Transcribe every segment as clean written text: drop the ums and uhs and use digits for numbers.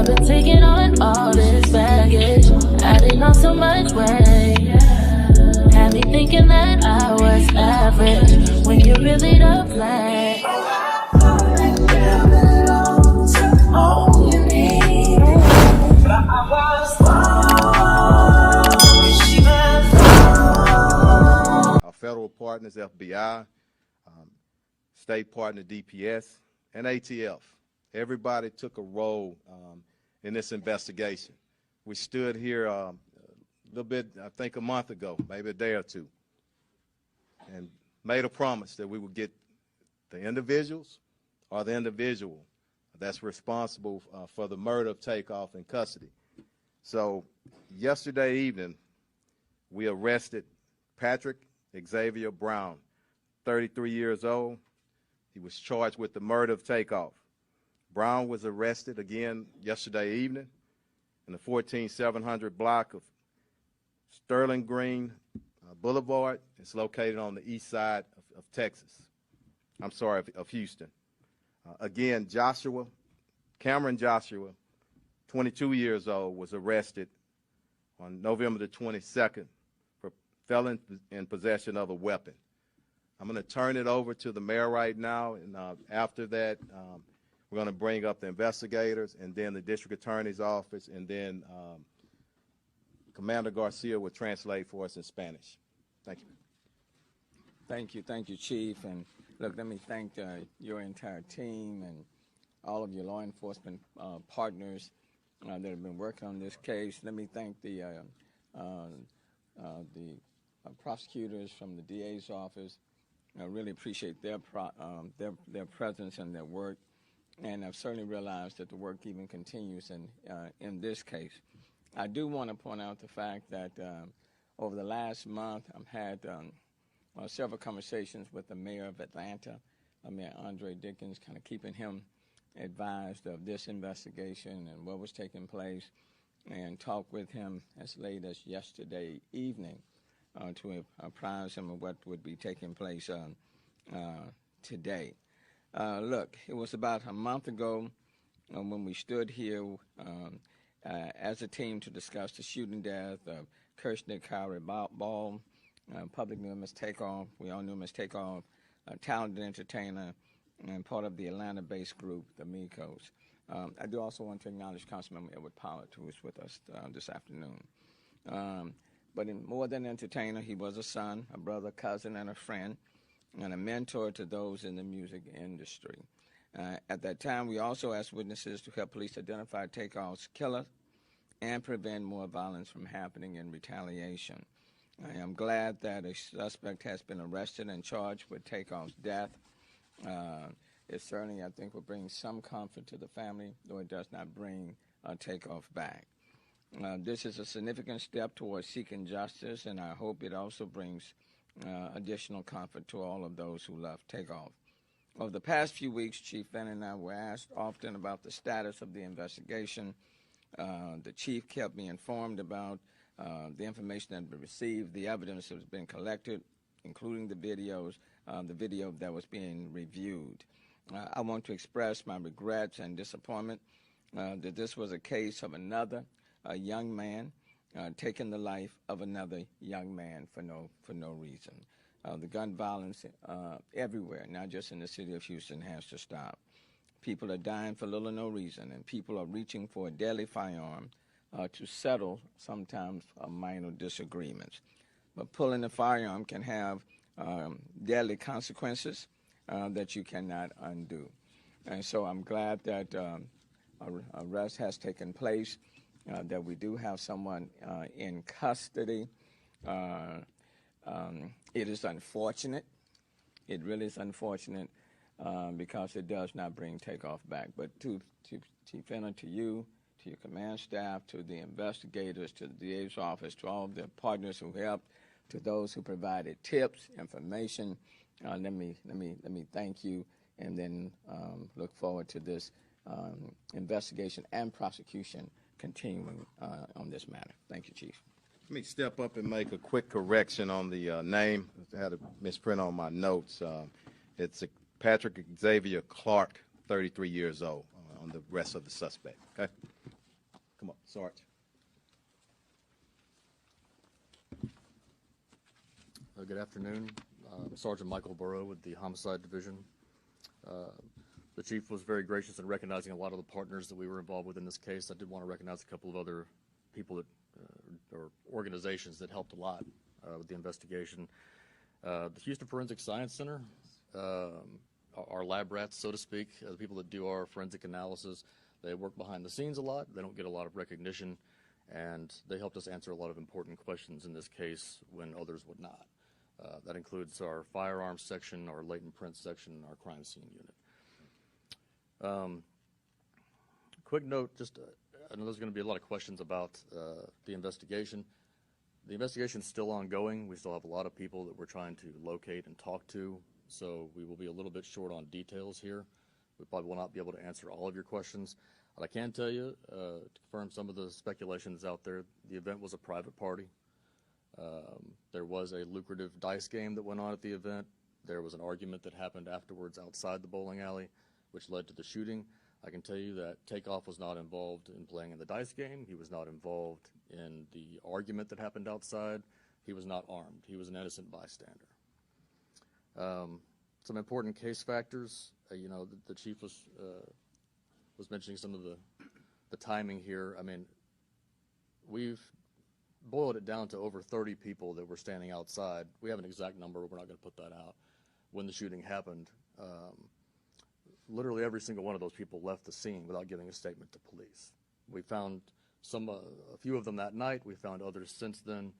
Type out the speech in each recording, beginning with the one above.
I've been taking on all this baggage, adding on so much weight. Had me thinking that I was average, when you're really the plan. Our federal partners, FBI, state partner DPS, and ATF. Everybody took a role in this investigation. We stood here a little bit, I think a month ago, maybe a day or two, and made a promise that we would get the individuals or the individual that's responsible for the murder of Takeoff in custody. So yesterday evening, we arrested Patrick Xavier Brown, 33 years old. He was charged with the murder of Takeoff. Brown was arrested again yesterday evening in the 14700 block of Sterling Green Boulevard. It's located on the east side of Texas. I'm sorry, of Houston. Again, Cameron Joshua, 22 years old, was arrested on November the 22nd for felon in possession of a weapon. I'm going to turn it over to the mayor right now, and after that, we're going to bring up the investigators and then the district attorney's office, and then Commander Garcia will translate for us in Spanish. Thank you. Thank you, Chief. And look, let me thank your entire team and all of your law enforcement partners that have been working on this case. Let me thank the prosecutors from the DA's office. I really appreciate their presence and their work, and I've certainly realized that the work even continues in this case. I do want to point out the fact that over the last month, I've had several conversations with the mayor of Atlanta, Mayor Andre Dickens, kind of keeping him advised of this investigation and what was taking place, and talked with him as late as yesterday evening to apprise him of what would be taking place today. Look, it was about a month ago when we stood here as a team to discuss the shooting death of Kirshner Kyrie Ball, public knew him as Takeoff. We all knew him as Takeoff, a talented entertainer and part of the Atlanta-based group, the Migos. I do also want to acknowledge Councilmember Edward Pollard, who is with us this afternoon. But more than an entertainer, he was a son, a brother, cousin, and a friend, and a mentor to those in the music industry. At that time, we also asked witnesses to help police identify Takeoff's killer and prevent more violence from happening in retaliation. I am glad that a suspect has been arrested and charged with Takeoff's death. It certainly, I think, will bring some comfort to the family, though it does not bring Takeoff back. This is a significant step towards seeking justice, and I hope it also brings additional comfort to all of those who love Takeoff. Over the past few weeks, Chief Fenn and I were asked often about the status of the investigation. The chief kept me informed about the information that had been received, the evidence that has been collected, including the video that was being reviewed. I want to express my regrets and disappointment that this was a case of another young man taking the life of another young man for no reason. The gun violence everywhere, not just in the city of Houston, has to stop. People are dying for little or no reason, and people are reaching for a deadly firearm to settle sometimes minor disagreements. But pulling a firearm can have deadly consequences that you cannot undo. And so I'm glad that arrest has taken place, that we do have someone in custody. It is unfortunate. It really is unfortunate because it does not bring Takeoff back. But to Chief Fenner, to you, to your command staff, to the investigators, to the DA's office, to all of the partners who helped, to those who provided tips, information, let me thank you, and then look forward to this investigation and prosecution continuing on this matter. Thank you, Chief. Let me step up and make a quick correction on the name. I had a misprint on my notes. It's Patrick Xavier Clark, 33 years old, on the rest of the suspect. Okay? Come on, Sarge. Good afternoon. Sergeant Michael Burrow with the Homicide Division. The chief was very gracious in recognizing a lot of the partners that we were involved with in this case. I did want to recognize a couple of other people that, or organizations that helped a lot with the investigation. The Houston Forensic Science Center, our lab rats, so to speak, the people that do our forensic analysis, they work behind the scenes a lot. They don't get a lot of recognition, and they helped us answer a lot of important questions in this case when others would not. That includes our firearms section, our latent print section, and our crime scene unit. Quick note, I know there's going to be a lot of questions about the investigation. The investigation is still ongoing. We still have a lot of people that we're trying to locate and talk to, so we will be a little bit short on details here. We probably will not be able to answer all of your questions. But I can tell you, to confirm some of the speculations out there, the event was a private party. There was a lucrative dice game that went on at the event. There was an argument that happened afterwards outside the bowling alley, which led to the shooting. I can tell you that Takeoff was not involved in playing in the dice game. He was not involved in the argument that happened outside. He was not armed. He was an innocent bystander. Some important case factors. The chief was mentioning some of the timing here. I mean, we've boiled it down to over 30 people that were standing outside. We have an exact number, but we're not going to put that out. When the shooting happened, literally every single one of those people left the scene without giving a statement to police. We found a few of them that night. We found others since then.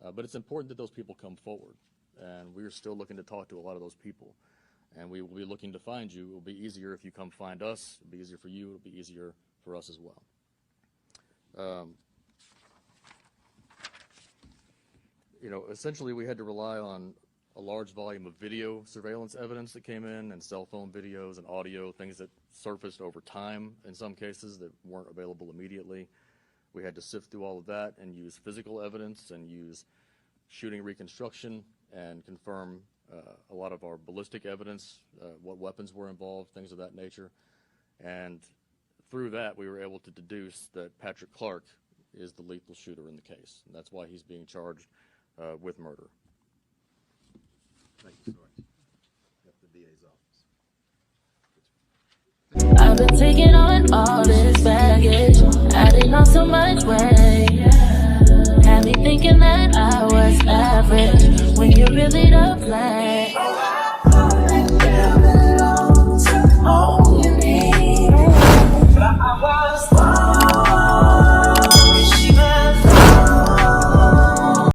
But it's important that those people come forward. And we're still looking to talk to a lot of those people. And we will be looking to find you. It will be easier if you come find us. It'll be easier for you. It'll be easier for us as well. Essentially we had to rely on a large volume of video surveillance evidence that came in, and cell phone videos and audio, things that surfaced over time in some cases that weren't available immediately. We had to sift through all of that and use physical evidence and use shooting reconstruction and confirm a lot of our ballistic evidence, what weapons were involved, things of that nature. And through that, we were able to deduce that Patrick Clark is the lethal shooter in the case. And that's why he's being charged with murder. Thank you, Sarge. That's the DA's office. I've been taking on all this baggage, adding on so much weight. Had me thinking that I was average when you're really the plan.